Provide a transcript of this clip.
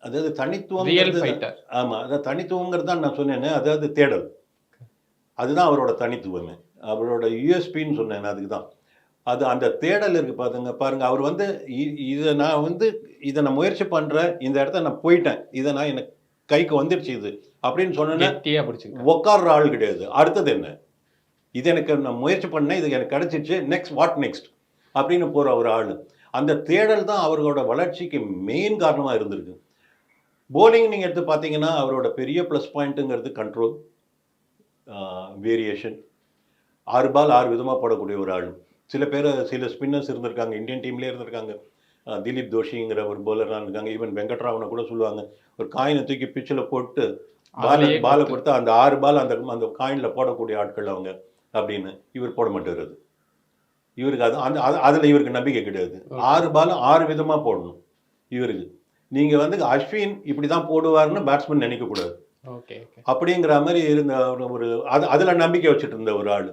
அதாவது real தனித்துவம்ங்கிறது fighter. ஆமா. அதாவது தனித்துவம்ங்கிறது தான் நான் சொன்னேனே, அதாவது தேடல். அதுதான் அவரோட தனித்துவமே. அவரோட யுஎஸ்பின்னு சொன்னேன் அதுக்கு தான். அது அந்த தேடல் இருக்கு பாருங்க. அவர் வந்து இத நான் வந்து இத நான் முயற்சி பண்றேன். இந்த இடத்த நான் போயிட்டேன். இத நான் எனக்கு கைக்கு வந்துருச்சு இது. அப்படின்னு சொன்னோனே கெட்டியா பிடிச்சுக்கிட்டாரு. உட்கார்ற ஆள் கிடையாது. அடுத்தது என்ன? இது எனக்கு நான் முயற்சி பண்ணேன். இது எனக்கு கிடைச்சிருச்சு. Next what next? அப்படின்னு போற ஒரு ஆளு. அந்த தேடல் தான் அவர்களோட வளர்ச்சிக்கு மெயின் காரணமா இருந்திருக்கு. போலிங் நீங்க எடுத்து பார்த்தீங்கன்னா, அவரோட பெரிய ப்ளஸ் பாயிண்ட்ங்கிறது கண்ட்ரோல், வேரியேஷன். 6 பால் 6 விதமா போடக்கூடிய ஒரு ஆள். சில ஸ்பின்னர்ஸ் இருந்திருக்காங்க. இந்தியன் டீம்லயே இருந்திருக்காங்க. திலீப் தோஷிங்கிற ஒரு பவுலர்லாம் இருக்காங்க. ஈவன் வெங்கட்ராமன கூட சொல்லுவாங்க. ஒரு காயின தூக்கி பிட்ச்ல போட்டு அதுலயே பால கொத்து. கொடுத்தா அந்த 6 பால் அந்த அந்த காயின்ல போடக்கூடிய ஆட்கள் அவங்க அப்படின்னு. இவர் போட மாட்டாரு அது. இவருக்கு அது அந்த அதுல இவருக்கு நம்பிக்கை கிடையாது. 6 பால் 6 விதமா போடணும் இவருக்கு. நீங்க வந்து அஸ்வின் இப்படிதான் போடுவாருன்னு பேட்ஸ்மேன் நினைக்க கூடாது. Okay, okay. அப்படிங்கிற மாதிரி இருந்த ஒரு அதுல நம்பிக்கை வச்சுட்டு இருந்த ஒரு ஆள்.